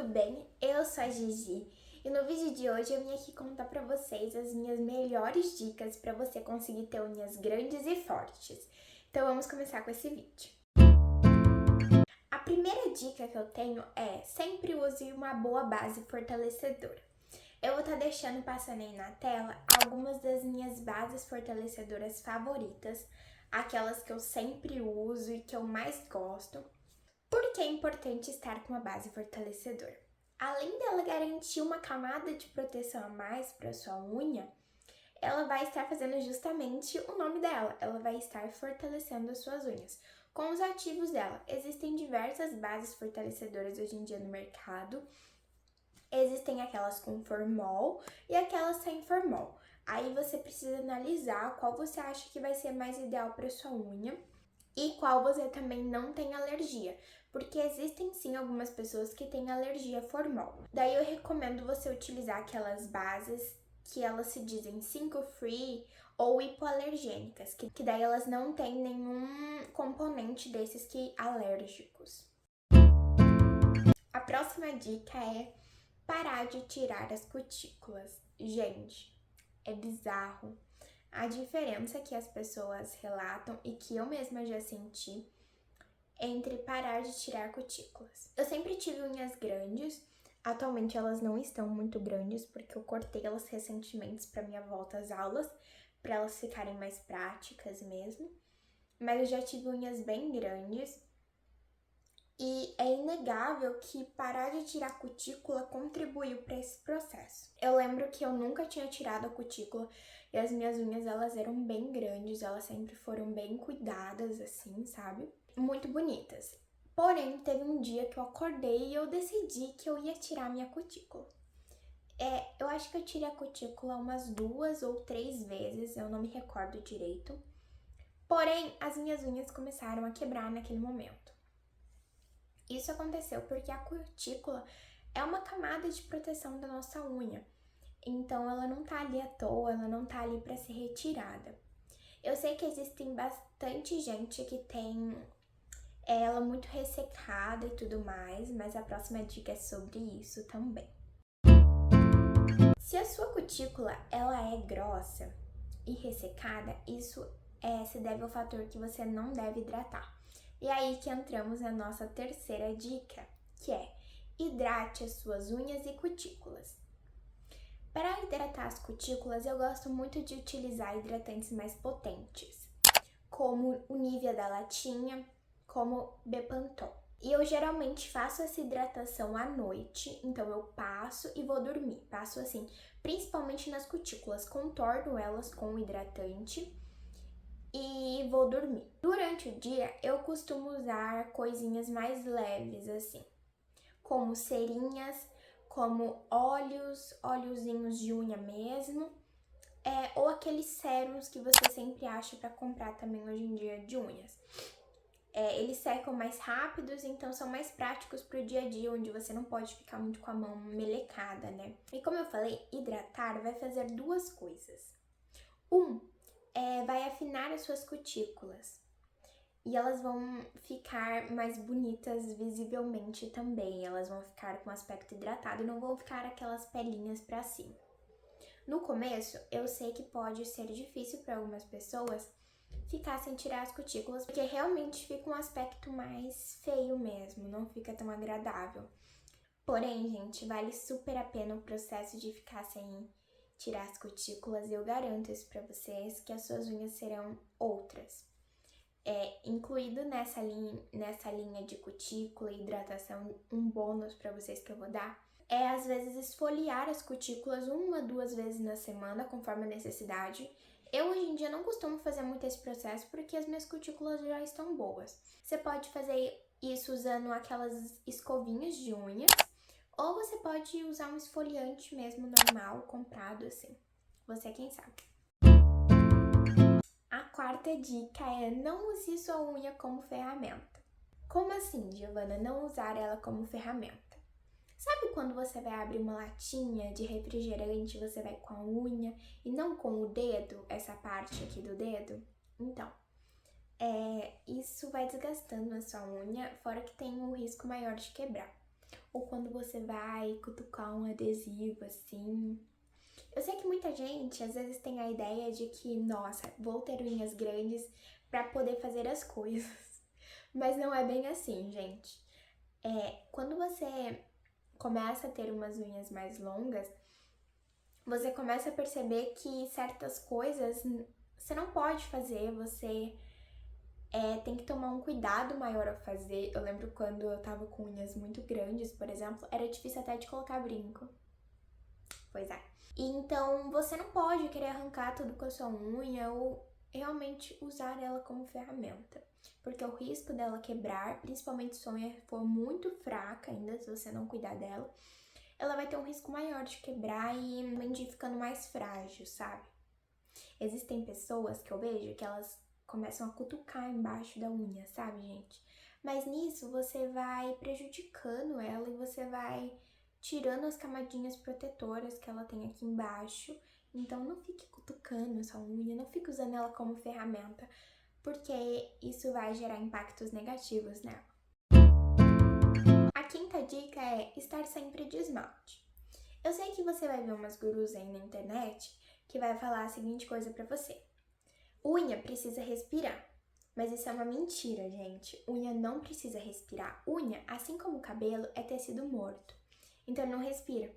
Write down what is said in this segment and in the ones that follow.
bem? Eu sou a Gigi e no vídeo de hoje eu vim aqui contar pra vocês as minhas melhores dicas pra você conseguir ter unhas grandes e fortes. Então vamos começar com esse vídeo. A primeira dica que eu tenho é sempre use uma boa base fortalecedora. Eu vou estar deixando passando aí na tela algumas das minhas bases fortalecedoras favoritas, aquelas que eu sempre uso e que eu mais gosto. Por que é importante estar com uma base fortalecedora? Além dela garantir uma camada de proteção a mais para sua unha, ela vai estar fazendo justamente o nome dela, ela vai estar fortalecendo as suas unhas. Com os ativos dela, existem diversas bases fortalecedoras hoje em dia no mercado. Existem aquelas com formol e aquelas sem formol. Aí você precisa analisar qual você acha que vai ser mais ideal para sua unha e qual você também não tem alergia, porque existem sim algumas pessoas que têm alergia a formol. Daí eu recomendo você utilizar aquelas bases que elas se dizem 5 free ou hipoalergênicas, que daí elas não têm nenhum componente desses que alérgicos. A próxima dica é parar de tirar as cutículas. Gente, é bizarro a diferença que as pessoas relatam e que eu mesma já senti entre parar de tirar cutículas. Eu sempre tive unhas grandes, atualmente elas não estão muito grandes porque eu cortei elas recentemente para minha volta às aulas, para elas ficarem mais práticas mesmo, mas eu já tive unhas bem grandes. E é inegável que parar de tirar cutícula contribuiu para esse processo. Eu lembro que eu nunca tinha tirado a cutícula e as minhas unhas elas eram bem grandes, elas sempre foram bem cuidadas assim, sabe? Muito bonitas. Porém, teve um dia que eu acordei e eu decidi que eu ia tirar minha cutícula. Eu acho que eu tirei a cutícula umas 2 ou 3 vezes, eu não me recordo direito. Porém, as minhas unhas começaram a quebrar naquele momento. Isso aconteceu porque a cutícula é uma camada de proteção da nossa unha. Então, ela não tá ali à toa, ela não tá ali para ser retirada. Eu sei que existem bastante gente que tem ela muito ressecada e tudo mais, mas a próxima dica é sobre isso também. Se a sua cutícula ela é grossa e ressecada, isso se deve ao fator que você não deve hidratar. E aí que entramos na nossa terceira dica, que é hidrate as suas unhas e cutículas. Para hidratar as cutículas, eu gosto muito de utilizar hidratantes mais potentes, como o Nivea da latinha, como Bepantol. E eu geralmente faço essa hidratação à noite, então eu passo e vou dormir. Passo assim, principalmente nas cutículas, contorno elas com o hidratante e vou dormir. Durante o dia, eu costumo usar coisinhas mais leves, assim, como cerinhas, como óleozinhos de unha mesmo, ou aqueles sérums que você sempre acha para comprar também hoje em dia de unhas. Eles secam mais rápidos, então são mais práticos para o dia a dia, onde você não pode ficar muito com a mão melecada, né? E como eu falei, hidratar vai fazer duas coisas. Vai afinar as suas cutículas e elas vão ficar mais bonitas visivelmente também. Elas vão ficar com aspecto hidratado e não vão ficar aquelas pelinhas pra cima. No começo, eu sei que pode ser difícil para algumas pessoas ficar sem tirar as cutículas, porque realmente fica um aspecto mais feio mesmo, não fica tão agradável. Porém, gente, vale super a pena o processo de ficar sem tirar as cutículas, eu garanto isso pra vocês, que as suas unhas serão outras. Incluído nessa linha de cutícula e hidratação, um bônus pra vocês que eu vou dar, às vezes esfoliar as cutículas 1 a 2 vezes na semana, conforme a necessidade. Eu hoje em dia não costumo fazer muito esse processo porque as minhas cutículas já estão boas. Você pode fazer isso usando aquelas escovinhas de unhas, ou você pode usar um esfoliante mesmo normal, comprado assim. Você quem sabe. A quarta dica é não use sua unha como ferramenta. Como assim, Giovana, não usar ela como ferramenta? Sabe quando você vai abrir uma latinha de refrigerante, você vai com a unha e não com o dedo, essa parte aqui do dedo? Então, isso vai desgastando a sua unha, fora que tem um risco maior de quebrar. ou quando você vai cutucar um adesivo assim. Eu sei que muita gente às vezes tem a ideia de que, nossa, vou ter unhas grandes para poder fazer as coisas. Mas não é bem assim, gente. Quando você começa a ter umas unhas mais longas, você começa a perceber que certas coisas você não pode fazer, você tem que tomar um cuidado maior ao fazer. Eu lembro quando eu tava com unhas muito grandes, por exemplo, era difícil até de colocar brinco. Pois é. E então você não pode querer arrancar tudo com a sua unha ou realmente usar ela como ferramenta. Porque o risco dela quebrar, principalmente se a unha for muito fraca ainda, se você não cuidar dela, ela vai ter um risco maior de quebrar e de ir ficando mais frágil, sabe? Existem pessoas que eu vejo que elas começam a cutucar embaixo da unha, sabe, gente? Mas nisso você vai prejudicando ela e você vai tirando as camadinhas protetoras que ela tem aqui embaixo. Então não fique cutucando essa unha, não fique usando ela como ferramenta, porque isso vai gerar impactos negativos nela. A quinta dica é estar sempre de esmalte. Eu sei que você vai ver umas gurus aí na internet que vai falar a seguinte coisa pra você. Unha precisa respirar. Mas isso é uma mentira, gente. Unha não precisa respirar. Unha, assim como o cabelo, é tecido morto. Então não respira.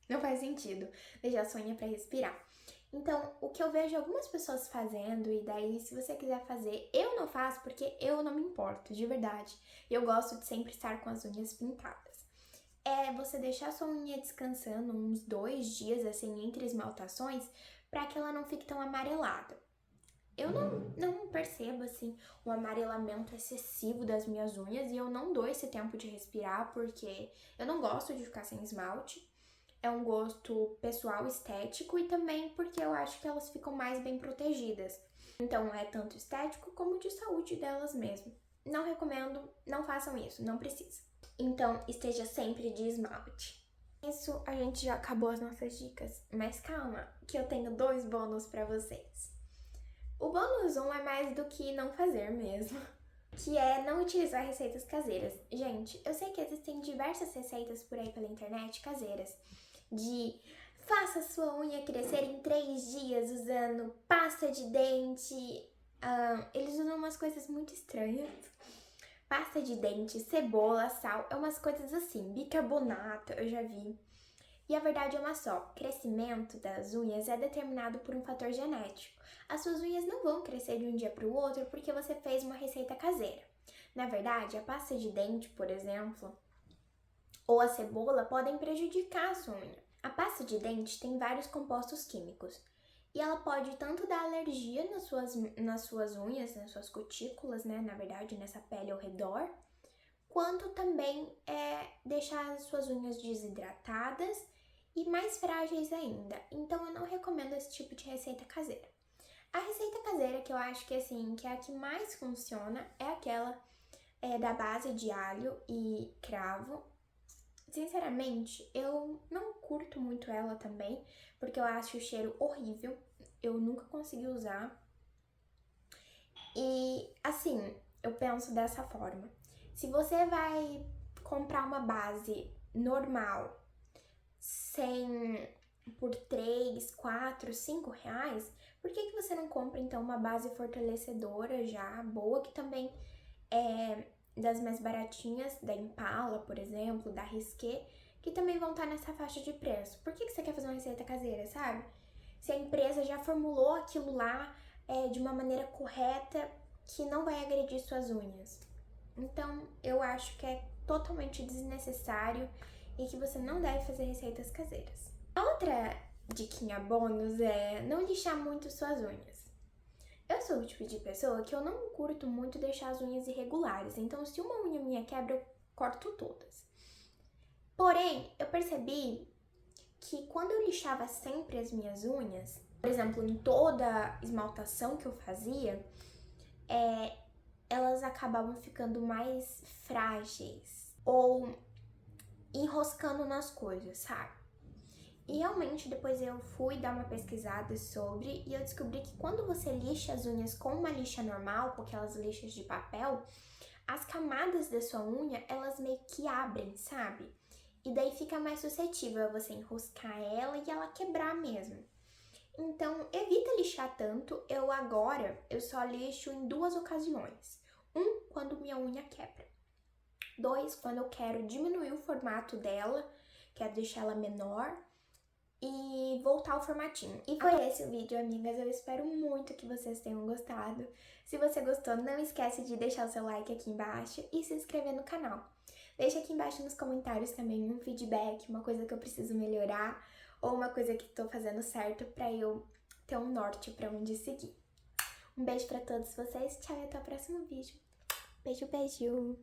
Não faz sentido deixar sua unha pra respirar. Então, o que eu vejo algumas pessoas fazendo, e daí se você quiser fazer, eu não faço porque eu não me importo, de verdade. Eu gosto de sempre estar com as unhas pintadas. É você deixar sua unha descansando uns 2 dias, assim, entre esmaltações, para que ela não fique tão amarelada. Eu não percebo, assim, o amarelamento excessivo das minhas unhas e eu não dou esse tempo de respirar porque eu não gosto de ficar sem esmalte. É um gosto pessoal, estético e também porque eu acho que elas ficam mais bem protegidas. Então é tanto estético como de saúde delas mesmo. Não recomendo, não façam isso, não precisa. Então esteja sempre de esmalte. Isso a gente já acabou as nossas dicas, mas calma, que eu tenho 2 bônus pra vocês. O bônus 1 é mais do que não fazer mesmo, que é não utilizar receitas caseiras. Gente, eu sei que existem diversas receitas por aí pela internet caseiras, de faça sua unha crescer em 3 dias usando pasta de dente. Eles usam umas coisas muito estranhas. Pasta de dente, cebola, sal, é umas coisas assim, bicarbonato, eu já vi. E a verdade é uma só, crescimento das unhas é determinado por um fator genético. As suas unhas não vão crescer de um dia para o outro porque você fez uma receita caseira. Na verdade, a pasta de dente, por exemplo, ou a cebola podem prejudicar a sua unha. A pasta de dente tem vários compostos químicos e ela pode tanto dar alergia nas suas unhas, nas suas cutículas, né, na verdade, nessa pele ao redor, quanto também deixar as suas unhas desidratadas e mais frágeis ainda. Então eu não recomendo esse tipo de receita caseira. A receita caseira que eu acho que assim, que é a que mais funciona é aquela da base de alho e cravo. Sinceramente, eu não curto muito ela também, porque eu acho o cheiro horrível. Eu nunca consegui usar. E assim, eu penso dessa forma. Se você vai comprar uma base normal, por 3, 4, 5 reais, por que você não compra então uma base fortalecedora já boa, que também é das mais baratinhas, da Impala, por exemplo, da Risqué, que também vão estar nessa faixa de preço. Por que você quer fazer uma receita caseira, sabe? Se a empresa já formulou aquilo lá de uma maneira correta, que não vai agredir suas unhas. Então, eu acho que é totalmente desnecessário e que você não deve fazer receitas caseiras. A outra diquinha bônus é não lixar muito suas unhas. Eu sou o tipo de pessoa que eu não curto muito deixar as unhas irregulares, então se uma unha minha quebra, eu corto todas. Porém, eu percebi que quando eu lixava sempre as minhas unhas, por exemplo, em toda esmaltação que eu fazia, elas acabavam ficando mais frágeis ou enroscando nas coisas, sabe? E realmente depois eu fui dar uma pesquisada sobre e eu descobri que quando você lixa as unhas com uma lixa normal, com aquelas lixas de papel, as camadas da sua unha, elas meio que abrem, sabe? E daí fica mais suscetível a você enroscar ela e ela quebrar mesmo. Então, evita lixar tanto. Eu só lixo em 2 ocasiões. Quando minha unha quebra. 2, quando eu quero diminuir o formato dela, quero deixar ela menor e voltar ao formatinho. E foi esse o vídeo, amigas. Eu espero muito que vocês tenham gostado. Se você gostou, não esquece de deixar o seu like aqui embaixo e se inscrever no canal. Deixa aqui embaixo nos comentários também um feedback, uma coisa que eu preciso melhorar ou uma coisa que tô fazendo certo pra eu ter um norte pra onde seguir. Um beijo pra todos vocês, tchau e até o próximo vídeo. Beijo, beijo!